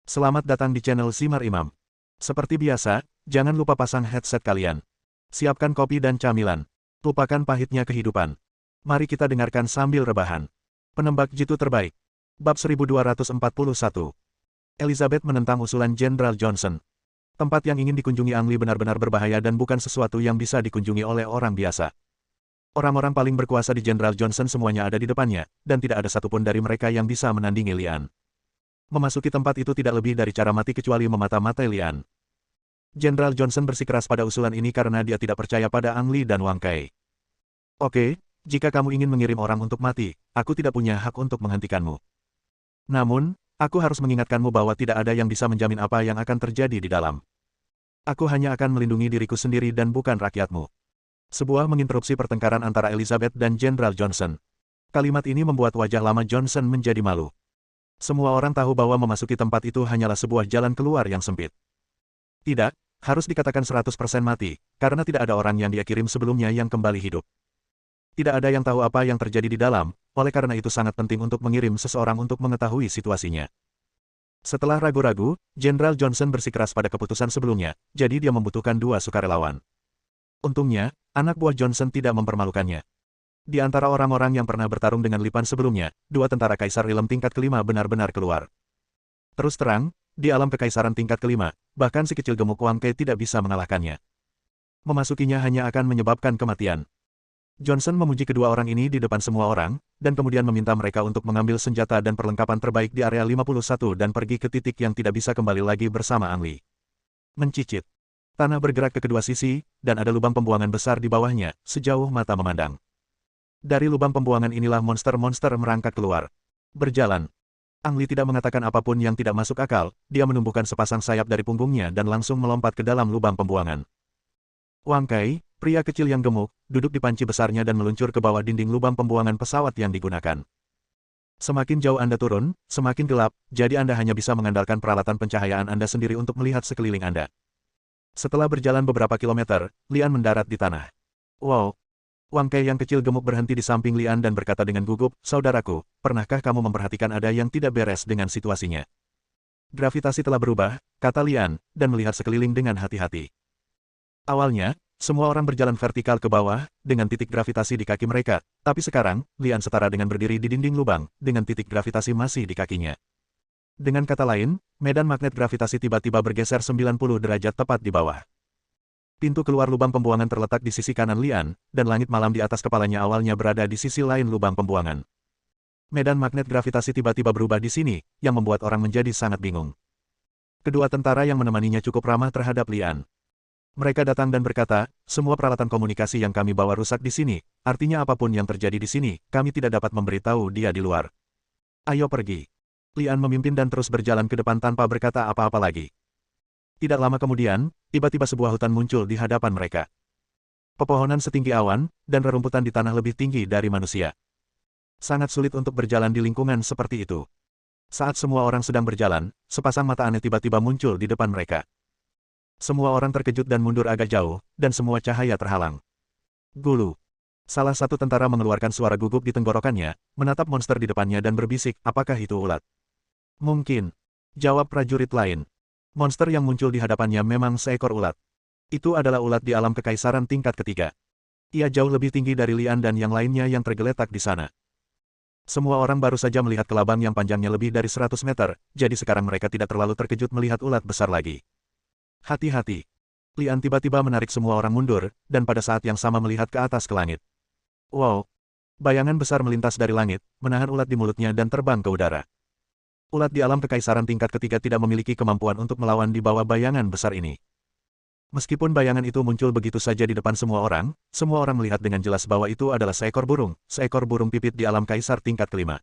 Selamat datang di channel Simar Imam. Seperti biasa, jangan lupa pasang headset kalian. Siapkan kopi dan camilan. Lupakan pahitnya kehidupan. Mari kita dengarkan sambil rebahan. Penembak jitu terbaik. Bab 1241. Elizabeth menentang usulan Jenderal Johnson. Tempat yang ingin dikunjungi Ang Lee benar-benar berbahaya dan bukan sesuatu yang bisa dikunjungi oleh orang biasa. Orang-orang paling berkuasa di Jenderal Johnson semuanya ada di depannya, dan tidak ada satupun dari mereka yang bisa menandingi Lian. Memasuki tempat itu tidak lebih dari cara mati kecuali memata-matai Lian. Jenderal Johnson bersikeras pada usulan ini karena dia tidak percaya pada Ang Lee dan Wang Kai. Oke, jika kamu ingin mengirim orang untuk mati, aku tidak punya hak untuk menghentikanmu. Namun, aku harus mengingatkanmu bahwa tidak ada yang bisa menjamin apa yang akan terjadi di dalam. Aku hanya akan melindungi diriku sendiri dan bukan rakyatmu. Sebuah menginterupsi pertengkaran antara Elizabeth dan Jenderal Johnson. Kalimat ini membuat wajah lama Johnson menjadi malu. Semua orang tahu bahwa memasuki tempat itu hanyalah sebuah jalan keluar yang sempit. Tidak, harus dikatakan 100% mati, karena tidak ada orang yang dia kirim sebelumnya yang kembali hidup. Tidak ada yang tahu apa yang terjadi di dalam, oleh karena itu sangat penting untuk mengirim seseorang untuk mengetahui situasinya. Setelah ragu-ragu, Jenderal Johnson bersikeras pada keputusan sebelumnya, jadi dia membutuhkan 2 sukarelawan. Untungnya, anak buah Johnson tidak mempermalukannya. Di antara orang-orang yang pernah bertarung dengan Lipan sebelumnya, 2 tentara Kaisar Ilm tingkat kelima benar-benar keluar. Terus terang, di alam kekaisaran tingkat kelima, bahkan si kecil gemuk Wang Kai tidak bisa mengalahkannya. Memasukinya hanya akan menyebabkan kematian. Johnson memuji kedua orang ini di depan semua orang, dan kemudian meminta mereka untuk mengambil senjata dan perlengkapan terbaik di area 51 dan pergi ke titik yang tidak bisa kembali lagi bersama Ang Lee. Mencicit. Tanah bergerak ke kedua sisi, dan ada lubang pembuangan besar di bawahnya, sejauh mata memandang. Dari lubang pembuangan inilah monster-monster merangkak keluar. Berjalan. Ang Lee tidak mengatakan apapun yang tidak masuk akal, dia menumbuhkan sepasang sayap dari punggungnya dan langsung melompat ke dalam lubang pembuangan. Wang Kai, pria kecil yang gemuk, duduk di panci besarnya dan meluncur ke bawah dinding lubang pembuangan pesawat yang digunakan. Semakin jauh Anda turun, semakin gelap, jadi Anda hanya bisa mengandalkan peralatan pencahayaan Anda sendiri untuk melihat sekeliling Anda. Setelah berjalan beberapa kilometer, Lian mendarat di tanah. Wow! Wang Kai yang kecil gemuk berhenti di samping Lian dan berkata dengan gugup, "Saudaraku, pernahkah kamu memperhatikan ada yang tidak beres dengan situasinya?" Gravitasi telah berubah, kata Lian, dan melihat sekeliling dengan hati-hati. Awalnya, semua orang berjalan vertikal ke bawah, dengan titik gravitasi di kaki mereka, tapi sekarang, Lian setara dengan berdiri di dinding lubang, dengan titik gravitasi masih di kakinya. Dengan kata lain, medan magnet gravitasi tiba-tiba bergeser 90 derajat tepat di bawah. Pintu keluar lubang pembuangan terletak di sisi kanan Lian, dan langit malam di atas kepalanya awalnya berada di sisi lain lubang pembuangan. Medan magnet gravitasi tiba-tiba berubah di sini, yang membuat orang menjadi sangat bingung. Kedua tentara yang menemaninya cukup ramah terhadap Lian. Mereka datang dan berkata, "Semua peralatan komunikasi yang kami bawa rusak di sini, artinya apapun yang terjadi di sini, kami tidak dapat memberitahu dia di luar. Ayo pergi." Lian memimpin dan terus berjalan ke depan tanpa berkata apa-apa lagi. Tidak lama kemudian, tiba-tiba sebuah hutan muncul di hadapan mereka. Pepohonan setinggi awan, dan rerumputan di tanah lebih tinggi dari manusia. Sangat sulit untuk berjalan di lingkungan seperti itu. Saat semua orang sedang berjalan, sepasang mata aneh tiba-tiba muncul di depan mereka. Semua orang terkejut dan mundur agak jauh, dan semua cahaya terhalang. Gulu. Salah satu tentara mengeluarkan suara gugup di tenggorokannya, menatap monster di depannya dan berbisik, "Apakah itu ulat?" "Mungkin," jawab prajurit lain. Monster yang muncul di hadapannya memang seekor ulat. Itu adalah ulat di alam kekaisaran tingkat ketiga. Ia jauh lebih tinggi dari Lian dan yang lainnya yang tergeletak di sana. Semua orang baru saja melihat kelabang yang panjangnya lebih dari 100 meter, jadi sekarang mereka tidak terlalu terkejut melihat ulat besar lagi. Hati-hati. Lian tiba-tiba menarik semua orang mundur, dan pada saat yang sama melihat ke atas ke langit. Wow! Bayangan besar melintas dari langit, menahan ulat di mulutnya dan terbang ke udara. Ulat di alam kekaisaran tingkat ketiga tidak memiliki kemampuan untuk melawan di bawah bayangan besar ini. Meskipun bayangan itu muncul begitu saja di depan semua orang melihat dengan jelas bahwa itu adalah seekor burung pipit di alam kaisar tingkat kelima.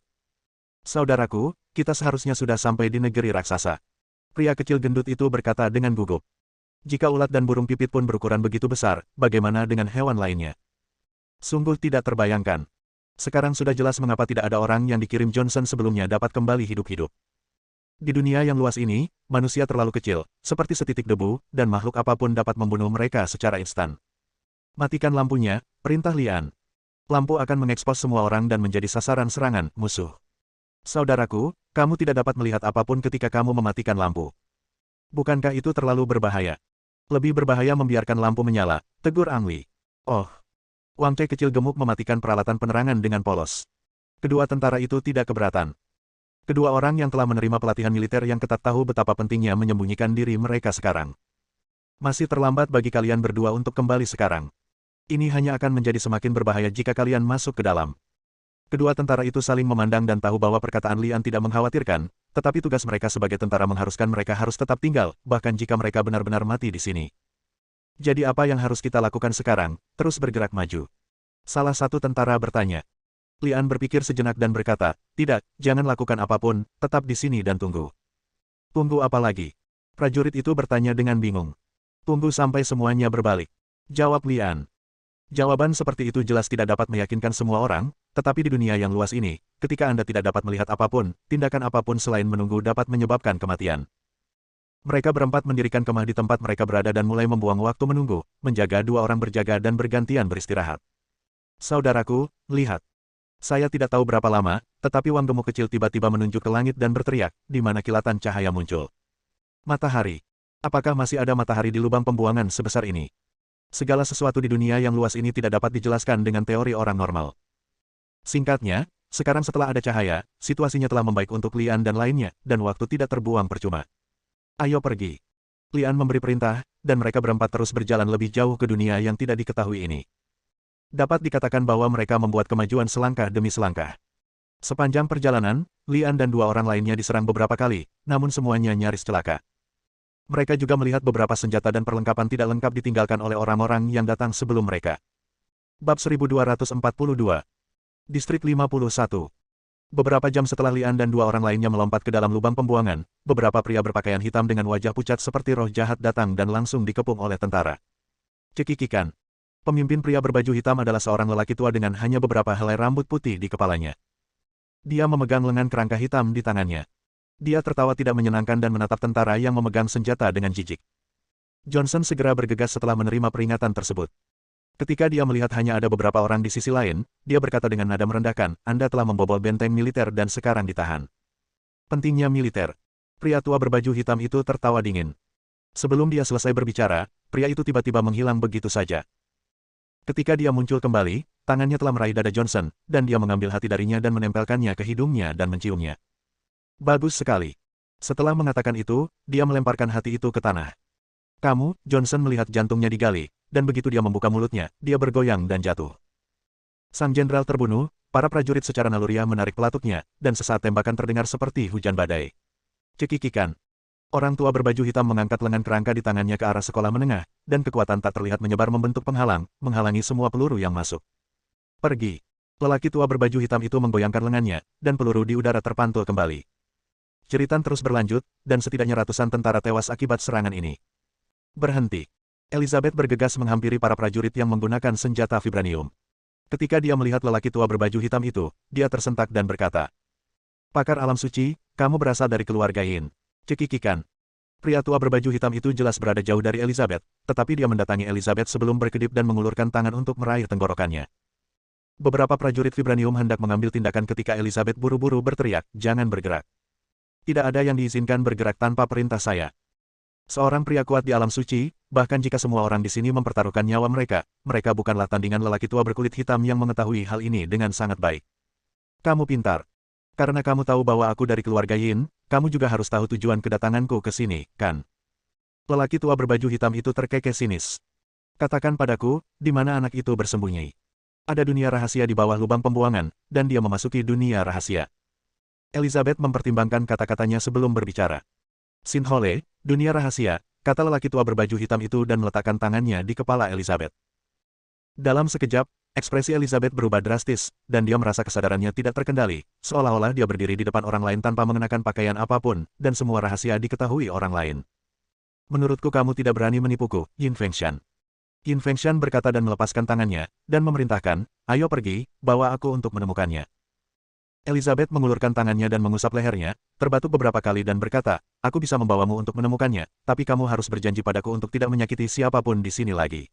"Saudaraku, kita seharusnya sudah sampai di negeri raksasa." Pria kecil gendut itu berkata dengan gugup. Jika ulat dan burung pipit pun berukuran begitu besar, bagaimana dengan hewan lainnya? Sungguh tidak terbayangkan. Sekarang sudah jelas mengapa tidak ada orang yang dikirim Johnson sebelumnya dapat kembali hidup-hidup. Di dunia yang luas ini, manusia terlalu kecil, seperti setitik debu, dan makhluk apapun dapat membunuh mereka secara instan. "Matikan lampunya," perintah Lian. Lampu akan mengekspos semua orang dan menjadi sasaran serangan musuh. Saudaraku, kamu tidak dapat melihat apapun ketika kamu mematikan lampu. Bukankah itu terlalu berbahaya? Lebih berbahaya membiarkan lampu menyala, tegur Ang Li. Oh. Wang Chai kecil gemuk mematikan peralatan penerangan dengan polos. Kedua tentara itu tidak keberatan. Kedua orang yang telah menerima pelatihan militer yang ketat tahu betapa pentingnya menyembunyikan diri mereka sekarang. Masih terlambat bagi kalian berdua untuk kembali sekarang. Ini hanya akan menjadi semakin berbahaya jika kalian masuk ke dalam. Kedua tentara itu saling memandang dan tahu bahwa perkataan Lian tidak mengkhawatirkan, tetapi tugas mereka sebagai tentara mengharuskan mereka harus tetap tinggal, bahkan jika mereka benar-benar mati di sini. Jadi apa yang harus kita lakukan sekarang? Terus bergerak maju. Salah satu tentara bertanya. Lian berpikir sejenak dan berkata, tidak, jangan lakukan apapun, tetap di sini dan tunggu. Tunggu apa lagi? Prajurit itu bertanya dengan bingung. Tunggu sampai semuanya berbalik. Jawab Lian. Jawaban seperti itu jelas tidak dapat meyakinkan semua orang, tetapi di dunia yang luas ini, ketika Anda tidak dapat melihat apapun, tindakan apapun selain menunggu dapat menyebabkan kematian. Mereka berempat mendirikan kemah di tempat mereka berada dan mulai membuang waktu menunggu, menjaga dua orang berjaga dan bergantian beristirahat. Saudaraku, lihat. Saya tidak tahu berapa lama, tetapi Wang gemuk kecil tiba-tiba menunjuk ke langit dan berteriak, di mana kilatan cahaya muncul. Matahari. Apakah masih ada matahari di lubang pembuangan sebesar ini? Segala sesuatu di dunia yang luas ini tidak dapat dijelaskan dengan teori orang normal. Singkatnya, sekarang setelah ada cahaya, situasinya telah membaik untuk Lian dan lainnya, dan waktu tidak terbuang percuma. Ayo pergi. Lian memberi perintah, dan mereka berempat terus berjalan lebih jauh ke dunia yang tidak diketahui ini. Dapat dikatakan bahwa mereka membuat kemajuan selangkah demi selangkah. Sepanjang perjalanan, Lian dan dua orang lainnya diserang beberapa kali, namun semuanya nyaris celaka. Mereka juga melihat beberapa senjata dan perlengkapan tidak lengkap ditinggalkan oleh orang-orang yang datang sebelum mereka. Bab 1242. Distrik 51. Beberapa jam setelah Lian dan dua orang lainnya melompat ke dalam lubang pembuangan, beberapa pria berpakaian hitam dengan wajah pucat seperti roh jahat datang dan langsung dikepung oleh tentara. Cekikikan. Pemimpin pria berbaju hitam adalah seorang lelaki tua dengan hanya beberapa helai rambut putih di kepalanya. Dia memegang lengan kerangka hitam di tangannya. Dia tertawa tidak menyenangkan dan menatap tentara yang memegang senjata dengan jijik. Johnson segera bergegas setelah menerima peringatan tersebut. Ketika dia melihat hanya ada beberapa orang di sisi lain, dia berkata dengan nada merendahkan, Anda telah membobol benteng militer dan sekarang ditahan. Pentingnya militer. Pria tua berbaju hitam itu tertawa dingin. Sebelum dia selesai berbicara, pria itu tiba-tiba menghilang begitu saja. Ketika dia muncul kembali, tangannya telah meraih dada Johnson, dan dia mengambil hati darinya dan menempelkannya ke hidungnya dan menciumnya. Bagus sekali. Setelah mengatakan itu, dia melemparkan hati itu ke tanah. Kamu, Johnson melihat jantungnya digali, dan begitu dia membuka mulutnya, dia bergoyang dan jatuh. Sang jenderal terbunuh, para prajurit secara naluriah menarik pelatuknya, dan sesaat tembakan terdengar seperti hujan badai. Cekikikan. Orang tua berbaju hitam mengangkat lengan kerangka di tangannya ke arah sekolah menengah, dan kekuatan tak terlihat menyebar membentuk penghalang, menghalangi semua peluru yang masuk. Pergi. Lelaki tua berbaju hitam itu menggoyangkan lengannya, dan peluru di udara terpantul kembali. Jeritan terus berlanjut, dan setidaknya ratusan tentara tewas akibat serangan ini. Berhenti. Elizabeth bergegas menghampiri para prajurit yang menggunakan senjata vibranium. Ketika dia melihat lelaki tua berbaju hitam itu, dia tersentak dan berkata, Pakar alam suci, kamu berasal dari keluarga Yin. Cekikikan. Pria tua berbaju hitam itu jelas berada jauh dari Elizabeth, tetapi dia mendatangi Elizabeth sebelum berkedip dan mengulurkan tangan untuk meraih tenggorokannya. Beberapa prajurit vibranium hendak mengambil tindakan ketika Elizabeth buru-buru berteriak, jangan bergerak. Tidak ada yang diizinkan bergerak tanpa perintah saya. Seorang pria kuat di alam suci, bahkan jika semua orang di sini mempertaruhkan nyawa mereka, mereka bukanlah tandingan lelaki tua berkulit hitam yang mengetahui hal ini dengan sangat baik. Kamu pintar. Karena kamu tahu bahwa aku dari keluarga Yin, kamu juga harus tahu tujuan kedatanganku ke sini, kan? Lelaki tua berbaju hitam itu terkekeh sinis. Katakan padaku, di mana anak itu bersembunyi? Ada dunia rahasia di bawah lubang pembuangan, dan dia memasuki dunia rahasia. Elizabeth mempertimbangkan kata-katanya sebelum berbicara. Sin Hole, dunia rahasia, kata lelaki tua berbaju hitam itu dan meletakkan tangannya di kepala Elizabeth. Dalam sekejap, ekspresi Elizabeth berubah drastis, dan dia merasa kesadarannya tidak terkendali, seolah-olah dia berdiri di depan orang lain tanpa mengenakan pakaian apapun, dan semua rahasia diketahui orang lain. Menurutku kamu tidak berani menipuku, Yin Fengshan. Yin Fengshan berkata dan melepaskan tangannya, dan memerintahkan, ayo pergi, bawa aku untuk menemukannya. Elizabeth mengulurkan tangannya dan mengusap lehernya, terbatuk beberapa kali dan berkata, aku bisa membawamu untuk menemukannya, tapi kamu harus berjanji padaku untuk tidak menyakiti siapapun di sini lagi.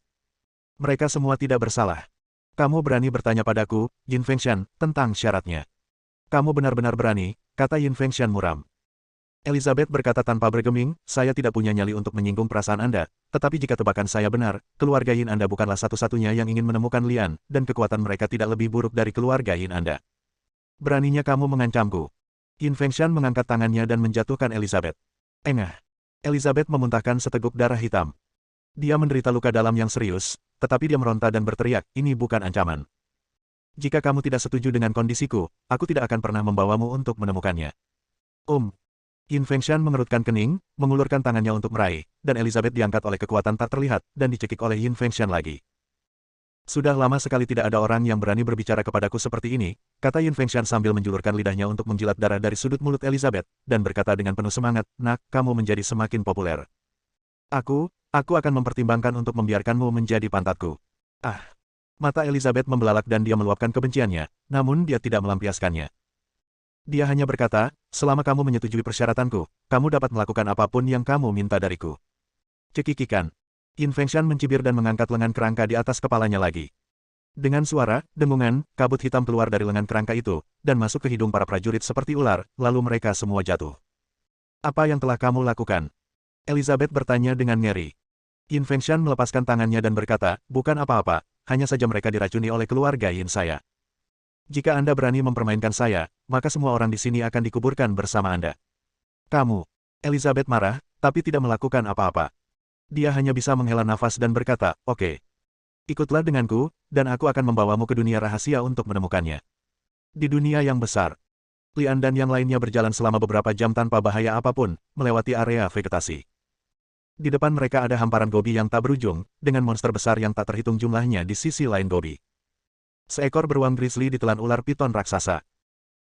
Mereka semua tidak bersalah. Kamu berani bertanya padaku, Yin Fengshan, tentang syaratnya. Kamu benar-benar berani, kata Yin Fengshan muram. Elizabeth berkata tanpa bergeming, saya tidak punya nyali untuk menyinggung perasaan Anda, tetapi jika tebakan saya benar, keluarga Yin Anda bukanlah satu-satunya yang ingin menemukan Lian, dan kekuatan mereka tidak lebih buruk dari keluarga Yin Anda. Beraninya kamu mengancamku. Yin Fengshan mengangkat tangannya dan menjatuhkan Elizabeth. Engah. Elizabeth memuntahkan seteguk darah hitam. Dia menderita luka dalam yang serius, tetapi dia meronta dan berteriak, ini bukan ancaman. Jika kamu tidak setuju dengan kondisiku, aku tidak akan pernah membawamu untuk menemukannya. Yin Fengshan mengerutkan kening, mengulurkan tangannya untuk meraih, dan Elizabeth diangkat oleh kekuatan tak terlihat, dan dicekik oleh Yin Fengshan lagi. Sudah lama sekali tidak ada orang yang berani berbicara kepadaku seperti ini, kata Yin Fengshan sambil menjulurkan lidahnya untuk menjilat darah dari sudut mulut Elizabeth, dan berkata dengan penuh semangat, nak, kamu menjadi semakin populer. Aku akan mempertimbangkan untuk membiarkanmu menjadi pantatku. Ah! Mata Elizabeth membelalak dan dia meluapkan kebenciannya, namun dia tidak melampiaskannya. Dia hanya berkata, selama kamu menyetujui persyaratanku, kamu dapat melakukan apapun yang kamu minta dariku. Cekikikan. Yin Fengshan mencibir dan mengangkat lengan kerangka di atas kepalanya lagi. Dengan suara, dengungan, kabut hitam keluar dari lengan kerangka itu, dan masuk ke hidung para prajurit seperti ular, lalu mereka semua jatuh. Apa yang telah kamu lakukan? Elizabeth bertanya dengan ngeri. Yin Fengshan melepaskan tangannya dan berkata, bukan apa-apa, hanya saja mereka diracuni oleh keluarga Yin saya. Jika Anda berani mempermainkan saya, maka semua orang di sini akan dikuburkan bersama Anda. Kamu. Elizabeth marah, tapi tidak melakukan apa-apa. Dia hanya bisa menghela nafas dan berkata, oke. Ikutlah denganku, dan aku akan membawamu ke dunia rahasia untuk menemukannya. Di dunia yang besar. Lian dan yang lainnya berjalan selama beberapa jam tanpa bahaya apapun, melewati area vegetasi. Di depan mereka ada hamparan gobi yang tak berujung, dengan monster besar yang tak terhitung jumlahnya di sisi lain gobi. Seekor beruang grizzly ditelan ular piton raksasa.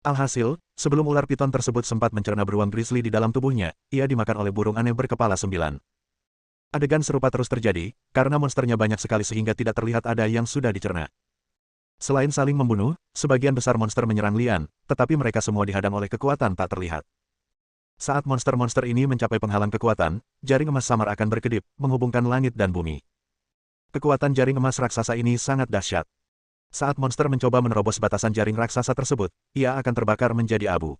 Alhasil, sebelum ular piton tersebut sempat mencerna beruang grizzly di dalam tubuhnya, ia dimakan oleh burung aneh berkepala 9. Adegan serupa terus terjadi, karena monsternya banyak sekali sehingga tidak terlihat ada yang sudah dicerna. Selain saling membunuh, sebagian besar monster menyerang Lian, tetapi mereka semua dihadang oleh kekuatan tak terlihat. Saat monster-monster ini mencapai penghalang kekuatan, jaring emas samar akan berkedip, menghubungkan langit dan bumi. Kekuatan jaring emas raksasa ini sangat dahsyat. Saat monster mencoba menerobos batasan jaring raksasa tersebut, ia akan terbakar menjadi abu.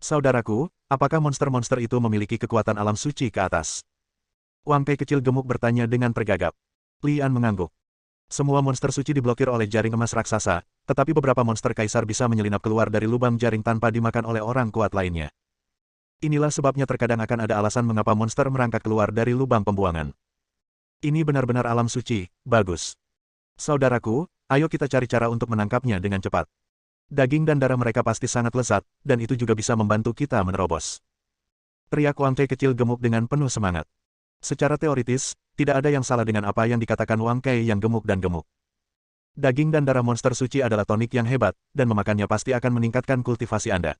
Saudaraku, apakah monster-monster itu memiliki kekuatan alam suci ke atas? Wang Pei kecil gemuk bertanya dengan tergagap. Lian mengangguk. Semua monster suci diblokir oleh jaring emas raksasa, tetapi beberapa monster kaisar bisa menyelinap keluar dari lubang jaring tanpa dimakan oleh orang kuat lainnya. Inilah sebabnya terkadang akan ada alasan mengapa monster merangkak keluar dari lubang pembuangan. Ini benar-benar alam suci, bagus. Saudaraku, ayo kita cari cara untuk menangkapnya dengan cepat. Daging dan darah mereka pasti sangat lezat, dan itu juga bisa membantu kita menerobos. Teriak Wang Pei kecil gemuk dengan penuh semangat. Secara teoritis, tidak ada yang salah dengan apa yang dikatakan Wang Pei yang gemuk dan gemuk. Daging dan darah monster suci adalah tonik yang hebat, dan memakannya pasti akan meningkatkan kultivasi Anda.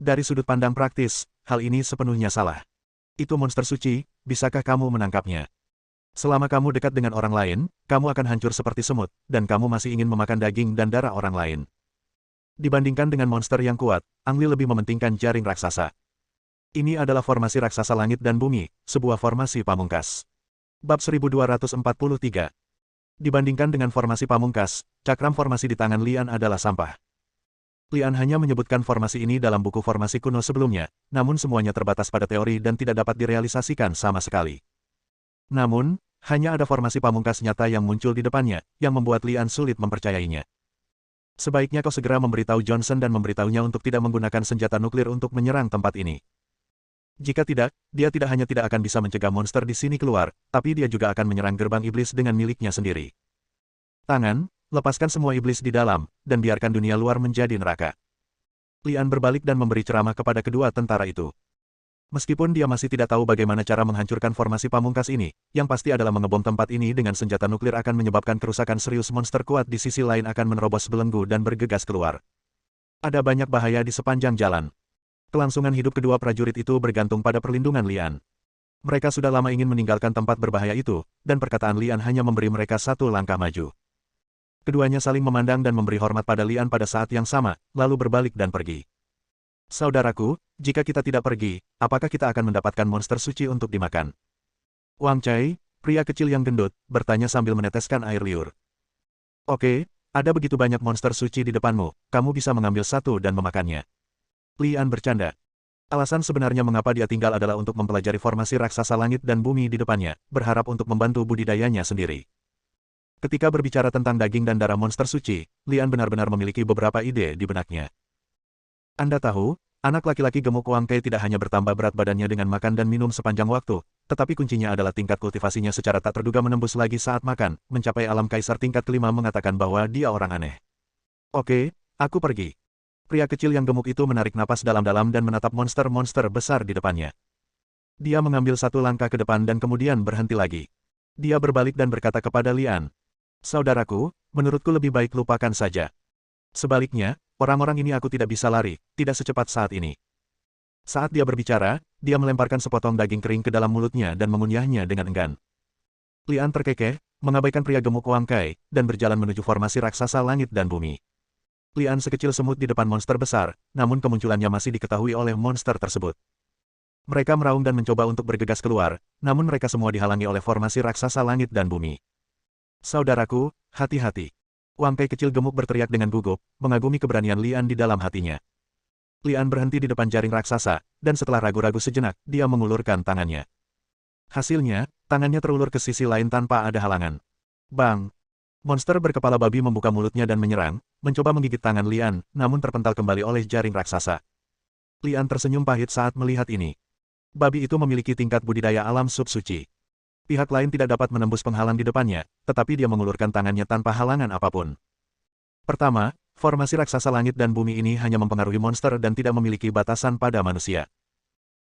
Dari sudut pandang praktis, hal ini sepenuhnya salah. Itu monster suci, bisakah kamu menangkapnya? Selama kamu dekat dengan orang lain, kamu akan hancur seperti semut, dan kamu masih ingin memakan daging dan darah orang lain. Dibandingkan dengan monster yang kuat, Ang Li lebih mementingkan jaring raksasa. Ini adalah formasi raksasa langit dan bumi, sebuah formasi pamungkas. Bab 1243. Dibandingkan dengan formasi pamungkas, cakram formasi di tangan Lian adalah sampah. Lian hanya menyebutkan formasi ini dalam buku formasi kuno sebelumnya, namun semuanya terbatas pada teori dan tidak dapat direalisasikan sama sekali. Namun, hanya ada formasi pamungkas nyata yang muncul di depannya, yang membuat Lian sulit mempercayainya. Sebaiknya kau segera memberitahu Johnson dan memberitahunya untuk tidak menggunakan senjata nuklir untuk menyerang tempat ini. Jika tidak, dia tidak hanya tidak akan bisa mencegah monster di sini keluar, tapi dia juga akan menyerang gerbang iblis dengan miliknya sendiri. Tangan, lepaskan semua iblis di dalam, dan biarkan dunia luar menjadi neraka. Lian berbalik dan memberi ceramah kepada kedua tentara itu. Meskipun dia masih tidak tahu bagaimana cara menghancurkan formasi pamungkas ini, yang pasti adalah mengebom tempat ini dengan senjata nuklir akan menyebabkan kerusakan serius. Monster kuat di sisi lain akan menerobos belenggu dan bergegas keluar. Ada banyak bahaya di sepanjang jalan. Kelangsungan hidup kedua prajurit itu bergantung pada perlindungan Lian. Mereka sudah lama ingin meninggalkan tempat berbahaya itu, dan perkataan Lian hanya memberi mereka satu langkah maju. Keduanya saling memandang dan memberi hormat pada Lian pada saat yang sama, lalu berbalik dan pergi. Saudaraku, jika kita tidak pergi, apakah kita akan mendapatkan monster suci untuk dimakan? Wang Chai, pria kecil yang gendut, bertanya sambil meneteskan air liur. Oke, Ada begitu banyak monster suci di depanmu, kamu bisa mengambil satu dan memakannya. Lian bercanda. Alasan sebenarnya mengapa dia tinggal adalah untuk mempelajari formasi raksasa langit dan bumi di depannya, berharap untuk membantu budidayanya sendiri. Ketika berbicara tentang daging dan darah monster suci, Lian benar-benar memiliki beberapa ide di benaknya. Anda tahu, anak laki-laki gemuk Wang Kei tidak hanya bertambah berat badannya dengan makan dan minum sepanjang waktu, tetapi kuncinya adalah tingkat kultivasinya secara tak terduga menembus lagi saat makan, mencapai alam kaisar tingkat kelima mengatakan bahwa dia orang aneh. Oke, aku pergi. Pria kecil yang gemuk itu menarik napas dalam-dalam dan menatap monster-monster besar di depannya. Dia mengambil satu langkah ke depan dan kemudian berhenti lagi. Dia berbalik dan berkata kepada Lian, "Saudaraku, menurutku lebih baik lupakan saja. Sebaliknya, orang-orang ini aku tidak bisa lari, tidak secepat saat ini." Saat dia berbicara, dia melemparkan sepotong daging kering ke dalam mulutnya dan mengunyahnya dengan enggan. Lian terkekeh, mengabaikan pria gemuk Wang Kai, dan berjalan menuju formasi raksasa langit dan bumi. Lian sekecil semut di depan monster besar, namun kemunculannya masih diketahui oleh monster tersebut. Mereka meraung dan mencoba untuk bergegas keluar, namun mereka semua dihalangi oleh formasi raksasa langit dan bumi. "Saudaraku, hati-hati." Wang Kai kecil gemuk berteriak dengan gugup, mengagumi keberanian Lian di dalam hatinya. Lian berhenti di depan jaring raksasa, dan setelah ragu-ragu sejenak, dia mengulurkan tangannya. Hasilnya, tangannya terulur ke sisi lain tanpa ada halangan. Bang! Monster berkepala babi membuka mulutnya dan menyerang, mencoba menggigit tangan Lian, namun terpental kembali oleh jaring raksasa. Lian tersenyum pahit saat melihat ini. Babi itu memiliki tingkat budidaya alam sub-suci. Pihak lain tidak dapat menembus penghalang di depannya, tetapi dia mengulurkan tangannya tanpa halangan apapun. Pertama, formasi raksasa langit dan bumi ini hanya mempengaruhi monster dan tidak memiliki batasan pada manusia.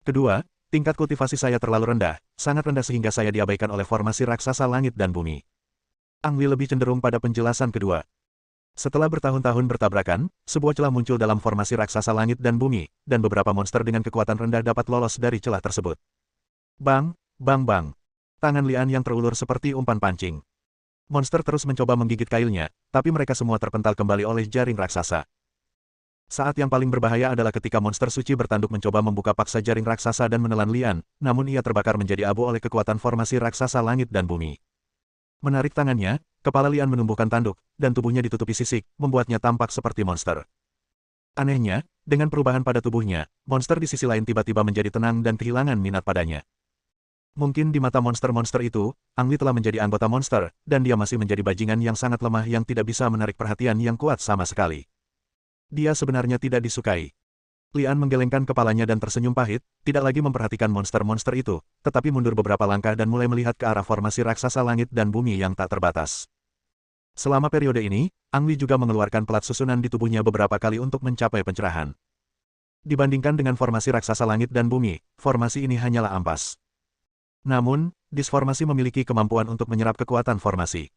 Kedua, tingkat kultivasi saya terlalu rendah, sangat rendah sehingga saya diabaikan oleh formasi raksasa langit dan bumi. Ang Li lebih cenderung pada penjelasan kedua. Setelah bertahun-tahun bertabrakan, sebuah celah muncul dalam formasi raksasa langit dan bumi, dan beberapa monster dengan kekuatan rendah dapat lolos dari celah tersebut. Bang, bang bang. Tangan Lian yang terulur seperti umpan pancing. Monster terus mencoba menggigit kailnya, tapi mereka semua terpental kembali oleh jaring raksasa. Saat yang paling berbahaya adalah ketika monster suci bertanduk mencoba membuka paksa jaring raksasa dan menelan Lian, namun ia terbakar menjadi abu oleh kekuatan formasi raksasa langit dan bumi. Menarik tangannya, kepala Lian menumbuhkan tanduk, dan tubuhnya ditutupi sisik, membuatnya tampak seperti monster. Anehnya, dengan perubahan pada tubuhnya, monster di sisi lain tiba-tiba menjadi tenang dan kehilangan minat padanya. Mungkin di mata monster-monster itu, Ang Li telah menjadi anggota monster, dan dia masih menjadi bajingan yang sangat lemah yang tidak bisa menarik perhatian yang kuat sama sekali. Dia sebenarnya tidak disukai. Lian menggelengkan kepalanya dan tersenyum pahit, tidak lagi memperhatikan monster-monster itu, tetapi mundur beberapa langkah dan mulai melihat ke arah formasi raksasa langit dan bumi yang tak terbatas. Selama periode ini, Ang Li juga mengeluarkan pelat susunan di tubuhnya beberapa kali untuk mencapai pencerahan. Dibandingkan dengan formasi raksasa langit dan bumi, formasi ini hanyalah ampas. Namun, disformasi memiliki kemampuan untuk menyerap kekuatan formasi.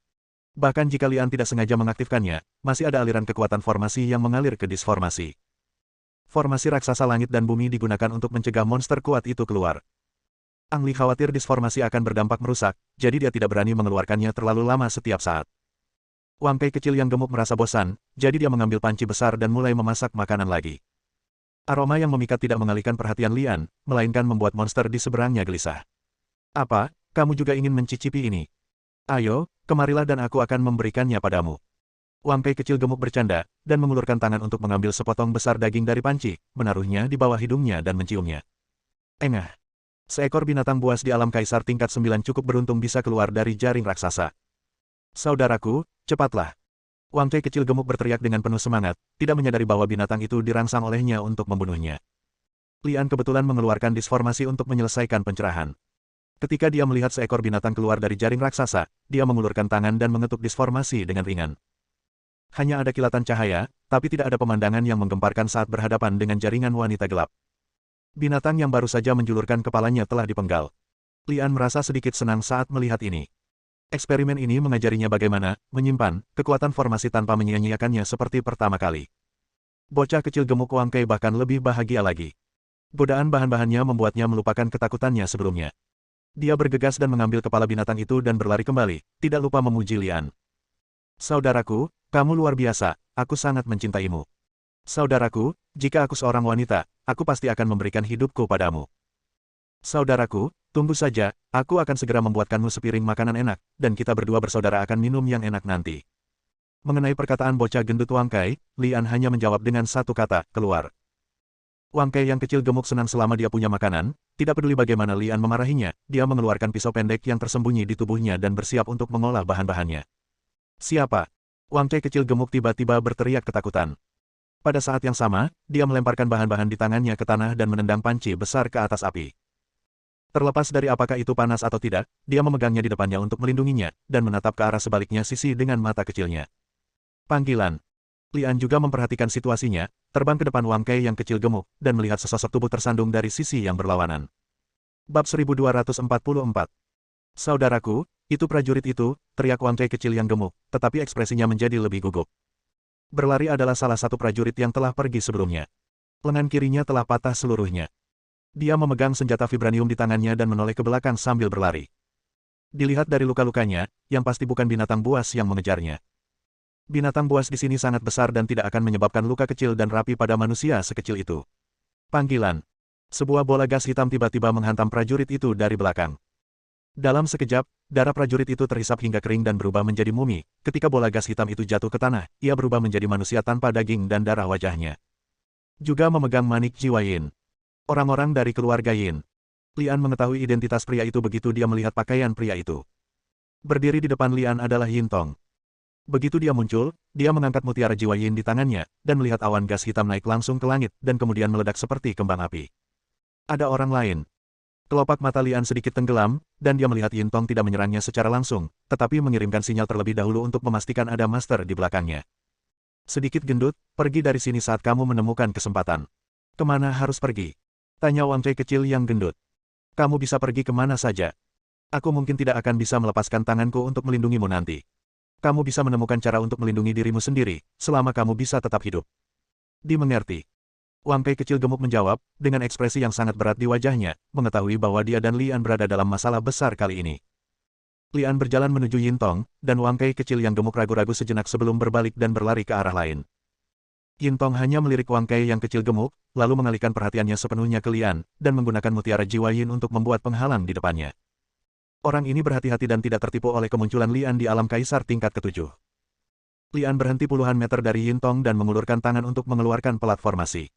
Bahkan jika Lian tidak sengaja mengaktifkannya, masih ada aliran kekuatan formasi yang mengalir ke disformasi. Formasi raksasa langit dan bumi digunakan untuk mencegah monster kuat itu keluar. Ang Li khawatir disformasi akan berdampak merusak, jadi dia tidak berani mengeluarkannya terlalu lama setiap saat. Wang Kai kecil yang gemuk merasa bosan, jadi dia mengambil panci besar dan mulai memasak makanan lagi. Aroma yang memikat tidak mengalihkan perhatian Lian, melainkan membuat monster di seberangnya gelisah. "Apa, kamu juga ingin mencicipi ini? Ayo, kemarilah dan aku akan memberikannya padamu." Wang Kai kecil gemuk bercanda, dan mengulurkan tangan untuk mengambil sepotong besar daging dari panci, menaruhnya di bawah hidungnya dan menciumnya. Engah. Seekor binatang buas di alam kaisar tingkat 9 cukup beruntung bisa keluar dari jaring raksasa. "Saudaraku, cepatlah." Wang Kai kecil gemuk berteriak dengan penuh semangat, tidak menyadari bahwa binatang itu dirangsang olehnya untuk membunuhnya. Lian kebetulan mengeluarkan disformasi untuk menyelesaikan pencerahan. Ketika dia melihat seekor binatang keluar dari jaring raksasa, dia mengulurkan tangan dan mengetuk disformasi dengan ringan. Hanya ada kilatan cahaya, tapi tidak ada pemandangan yang menggemparkan saat berhadapan dengan jaringan wanita gelap. Binatang yang baru saja menjulurkan kepalanya telah dipenggal. Lian merasa sedikit senang saat melihat ini. Eksperimen ini mengajarinya bagaimana menyimpan kekuatan formasi tanpa menyia-nyiakannya seperti pertama kali. Bocah kecil gemuk Wang Kai bahkan lebih bahagia lagi. Godaan bahan-bahannya membuatnya melupakan ketakutannya sebelumnya. Dia bergegas dan mengambil kepala binatang itu dan berlari kembali, tidak lupa memuji Lian. "Saudaraku, kamu luar biasa, aku sangat mencintaimu. Saudaraku, jika aku seorang wanita, aku pasti akan memberikan hidupku padamu. Saudaraku, tunggu saja, aku akan segera membuatkanmu sepiring makanan enak, dan kita berdua bersaudara akan minum yang enak nanti." Mengenai perkataan bocah gendut Wang Kai, Lian hanya menjawab dengan satu kata, keluar. Wang Kai yang kecil gemuk senang selama dia punya makanan, tidak peduli bagaimana Lian memarahinya, dia mengeluarkan pisau pendek yang tersembunyi di tubuhnya dan bersiap untuk mengolah bahan-bahannya. Siapa? Wang Kai kecil gemuk tiba-tiba berteriak ketakutan. Pada saat yang sama, dia melemparkan bahan-bahan di tangannya ke tanah dan menendang panci besar ke atas api. Terlepas dari apakah itu panas atau tidak, dia memegangnya di depannya untuk melindunginya, dan menatap ke arah sebaliknya Sisi dengan mata kecilnya. Panggilan. Lian juga memperhatikan situasinya, terbang ke depan Wang Kai yang kecil gemuk, dan melihat sesosok tubuh tersandung dari sisi yang berlawanan. Bab 1244. Saudaraku, itu prajurit itu, teriak Wang Kai kecil yang gemuk, tetapi ekspresinya menjadi lebih gugup. Berlari adalah salah satu prajurit yang telah pergi sebelumnya. Lengan kirinya telah patah seluruhnya. Dia memegang senjata vibranium di tangannya dan menoleh ke belakang sambil berlari. Dilihat dari luka-lukanya, yang pasti bukan binatang buas yang mengejarnya. Binatang buas di sini sangat besar dan tidak akan menyebabkan luka kecil dan rapi pada manusia sekecil itu. Panggilan. Sebuah bola gas hitam tiba-tiba menghantam prajurit itu dari belakang. Dalam sekejap, darah prajurit itu terhisap hingga kering dan berubah menjadi mumi. Ketika bola gas hitam itu jatuh ke tanah, ia berubah menjadi manusia tanpa daging dan darah wajahnya. Juga memegang manik jiwa Yin. Orang-orang dari keluarga Yin. Lian mengetahui identitas pria itu begitu dia melihat pakaian pria itu. Berdiri di depan Lian adalah Yin Tong. Begitu dia muncul, dia mengangkat mutiara jiwa Yin di tangannya, dan melihat awan gas hitam naik langsung ke langit, dan kemudian meledak seperti kembang api. Ada orang lain. Kelopak mata Lian sedikit tenggelam, dan dia melihat Yin Tong tidak menyerangnya secara langsung, tetapi mengirimkan sinyal terlebih dahulu untuk memastikan ada master di belakangnya. Sedikit gendut, pergi dari sini saat kamu menemukan kesempatan. Kemana harus pergi? Tanya Wang Kai kecil yang gendut. Kamu bisa pergi kemana saja. Aku mungkin tidak akan bisa melepaskan tanganku untuk melindungimu nanti. Kamu bisa menemukan cara untuk melindungi dirimu sendiri, selama kamu bisa tetap hidup. Dimengerti. Wang Kai kecil gemuk menjawab, dengan ekspresi yang sangat berat di wajahnya, mengetahui bahwa dia dan Lian berada dalam masalah besar kali ini. Lian berjalan menuju Yin Tong, dan Wang Kai kecil yang gemuk ragu-ragu sejenak sebelum berbalik dan berlari ke arah lain. Yin Tong hanya melirik Wang Kai yang kecil gemuk, lalu mengalihkan perhatiannya sepenuhnya ke Lian, dan menggunakan mutiara jiwa Yin untuk membuat penghalang di depannya. Orang ini berhati-hati dan tidak tertipu oleh kemunculan Lian di alam kaisar tingkat ke-7. Lian berhenti puluhan meter dari Yin Tong dan mengulurkan tangan untuk mengeluarkan pelat formasi.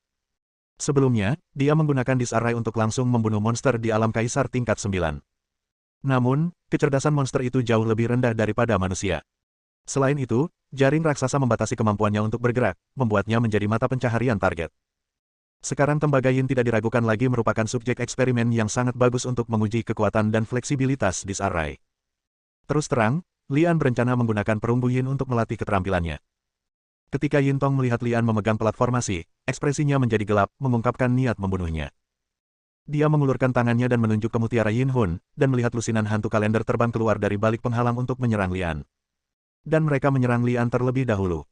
Sebelumnya, dia menggunakan disarray untuk langsung membunuh monster di alam kaisar tingkat 9. Namun, kecerdasan monster itu jauh lebih rendah daripada manusia. Selain itu, jaring raksasa membatasi kemampuannya untuk bergerak, membuatnya menjadi mata pencaharian target. Sekarang tembaga Yin tidak diragukan lagi merupakan subjek eksperimen yang sangat bagus untuk menguji kekuatan dan fleksibilitas disarray. Terus terang, Lian berencana menggunakan perunggu Yin untuk melatih keterampilannya. Ketika Yin Tong melihat Lian memegang pelat formasi, ekspresinya menjadi gelap, mengungkapkan niat membunuhnya. Dia mengulurkan tangannya dan menunjuk ke mutiara Yin Hun, dan melihat lusinan hantu kalender terbang keluar dari balik penghalang untuk menyerang Lian. Dan mereka menyerang Lian terlebih dahulu.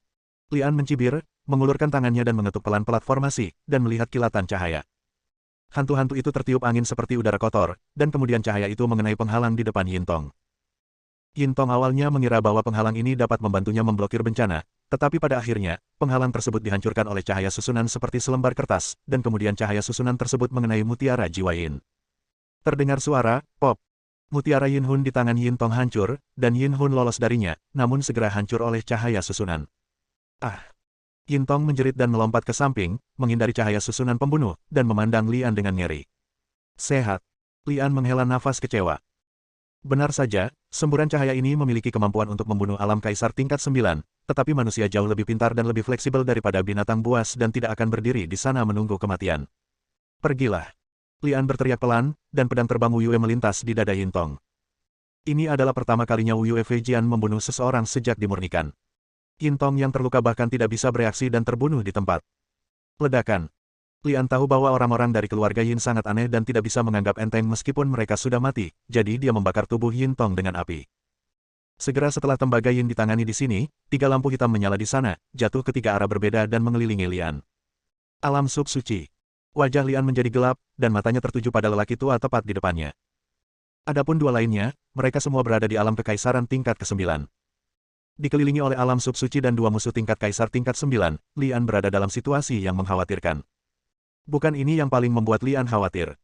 Lian mencibir, mengulurkan tangannya dan mengetuk pelan pelat formasi, dan melihat kilatan cahaya. Hantu-hantu itu tertiup angin seperti udara kotor, dan kemudian cahaya itu mengenai penghalang di depan Yin Tong. Yin Tong awalnya mengira bahwa penghalang ini dapat membantunya memblokir bencana, tetapi pada akhirnya, penghalang tersebut dihancurkan oleh cahaya susunan seperti selembar kertas, dan kemudian cahaya susunan tersebut mengenai mutiara jiwa Yin. Terdengar suara, pop. Mutiara Yin Hun di tangan Yin Tong hancur, dan Yin Hun lolos darinya, namun segera hancur oleh cahaya susunan. Ah! Yin Tong menjerit dan melompat ke samping, menghindari cahaya susunan pembunuh, dan memandang Lian dengan ngeri. Sehat. Lian menghela nafas kecewa. Benar saja, semburan cahaya ini memiliki kemampuan untuk membunuh alam kaisar tingkat 9, tetapi manusia jauh lebih pintar dan lebih fleksibel daripada binatang buas dan tidak akan berdiri di sana menunggu kematian. Pergilah. Lian berteriak pelan, dan pedang terbang Wu Yue melintas di dada Yin Tong. Ini adalah pertama kalinya Wu Yue Feijian membunuh seseorang sejak dimurnikan. Yin Tong yang terluka bahkan tidak bisa bereaksi dan terbunuh di tempat. Ledakan. Lian tahu bahwa orang-orang dari keluarga Yin sangat aneh dan tidak bisa menganggap enteng meskipun mereka sudah mati, jadi dia membakar tubuh Yin Tong dengan api. Segera setelah tembaga Yin ditangani di sini, 3 lampu hitam menyala di sana, jatuh ke 3 arah berbeda dan mengelilingi Lian. Alam sub suci. Wajah Lian menjadi gelap, dan matanya tertuju pada lelaki tua tepat di depannya. Adapun 2 lainnya, mereka semua berada di alam kekaisaran tingkat ke-9. Dikelilingi oleh alam sub suci dan 2 musuh tingkat kaisar tingkat 9, Lian berada dalam situasi yang mengkhawatirkan. Bukan ini yang paling membuat Lian khawatir.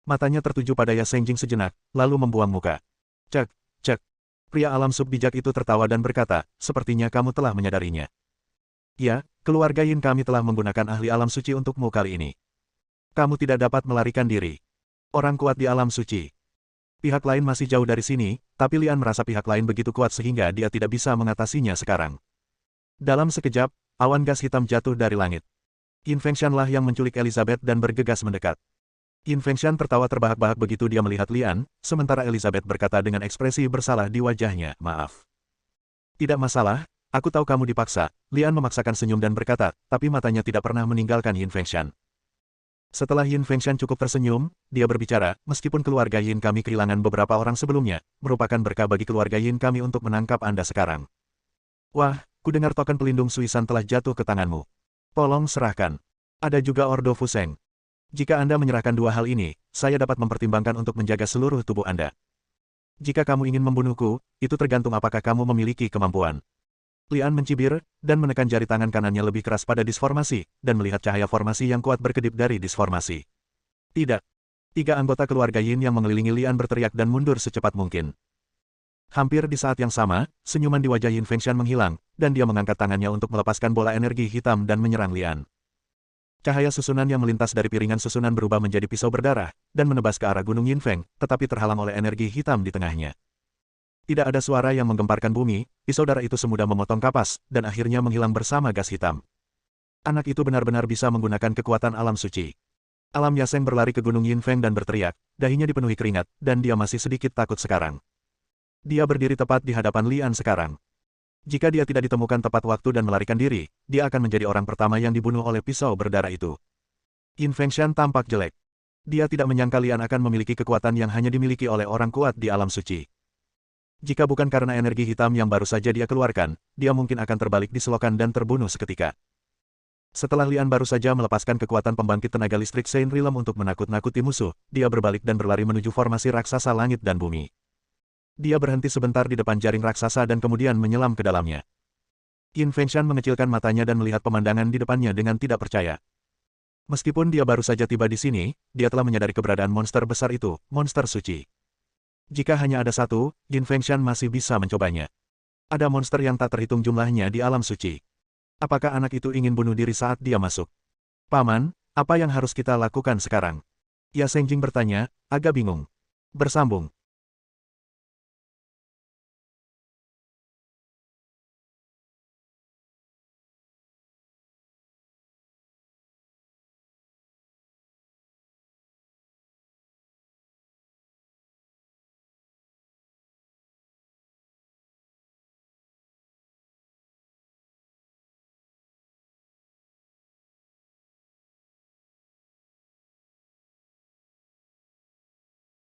Matanya tertuju pada Ya Sengjing sejenak, lalu membuang muka. Cek, cek. Pria alam sub bijak itu tertawa dan berkata, sepertinya kamu telah menyadarinya. Ya, keluarga Yin kami telah menggunakan ahli alam suci untukmu kali ini. Kamu tidak dapat melarikan diri. Orang kuat di alam suci. Pihak lain masih jauh dari sini, tapi Lian merasa pihak lain begitu kuat sehingga dia tidak bisa mengatasinya sekarang. Dalam sekejap, awan gas hitam jatuh dari langit. Yin Fengshan lah yang menculik Elizabeth dan bergegas mendekat. Yin Fengshan tertawa terbahak-bahak begitu dia melihat Lian, sementara Elizabeth berkata dengan ekspresi bersalah di wajahnya, maaf. Tidak masalah, aku tahu kamu dipaksa. Lian memaksakan senyum dan berkata, tapi matanya tidak pernah meninggalkan Yin Fengshan. Setelah Yin Fengshan cukup tersenyum, dia berbicara, meskipun keluarga Yin kami kehilangan beberapa orang sebelumnya, merupakan berkah bagi keluarga Yin kami untuk menangkap Anda sekarang. Wah, kudengar token pelindung Suisan telah jatuh ke tanganmu. Tolong serahkan. Ada juga Ordo Fuseng. Jika Anda menyerahkan dua hal ini, saya dapat mempertimbangkan untuk menjaga seluruh tubuh Anda. Jika kamu ingin membunuhku, itu tergantung apakah kamu memiliki kemampuan. Lian mencibir, dan menekan jari tangan kanannya lebih keras pada disformasi, dan melihat cahaya formasi yang kuat berkedip dari disformasi. Tidak. 3 anggota keluarga Yin yang mengelilingi Lian berteriak dan mundur secepat mungkin. Hampir di saat yang sama, senyuman di wajah Yin Fengshan menghilang, dan dia mengangkat tangannya untuk melepaskan bola energi hitam dan menyerang Lian. Cahaya susunan yang melintas dari piringan susunan berubah menjadi pisau berdarah, dan menebas ke arah Gunung Yin Feng, tetapi terhalang oleh energi hitam di tengahnya. Tidak ada suara yang menggemparkan bumi, pisau darah itu semudah memotong kapas, dan akhirnya menghilang bersama gas hitam. Anak itu benar-benar bisa menggunakan kekuatan alam suci. Alam Yaseng berlari ke Gunung Yin Feng dan berteriak, dahinya dipenuhi keringat, dan dia masih sedikit takut sekarang. Dia berdiri tepat di hadapan Lian sekarang. Jika dia tidak ditemukan tepat waktu dan melarikan diri, dia akan menjadi orang pertama yang dibunuh oleh pisau berdarah itu. Yin Fengshan tampak jelek. Dia tidak menyangka Lian akan memiliki kekuatan yang hanya dimiliki oleh orang kuat di alam suci. Jika bukan karena energi hitam yang baru saja dia keluarkan, dia mungkin akan terbalik di selokan dan terbunuh seketika. Setelah Lian baru saja melepaskan kekuatan pembangkit tenaga listrik Saint Realm untuk menakut-nakuti musuh, dia berbalik dan berlari menuju formasi raksasa langit dan bumi. Dia berhenti sebentar di depan jaring raksasa dan kemudian menyelam ke dalamnya. Yin Fengshan mengecilkan matanya dan melihat pemandangan di depannya dengan tidak percaya. Meskipun dia baru saja tiba di sini, dia telah menyadari keberadaan monster besar itu, monster suci. Jika hanya ada satu, Yin Fengshan masih bisa mencobanya. Ada monster yang tak terhitung jumlahnya di alam suci. Apakah anak itu ingin bunuh diri saat dia masuk? Paman, apa yang harus kita lakukan sekarang? Ya Sengjing bertanya, agak bingung. Bersambung.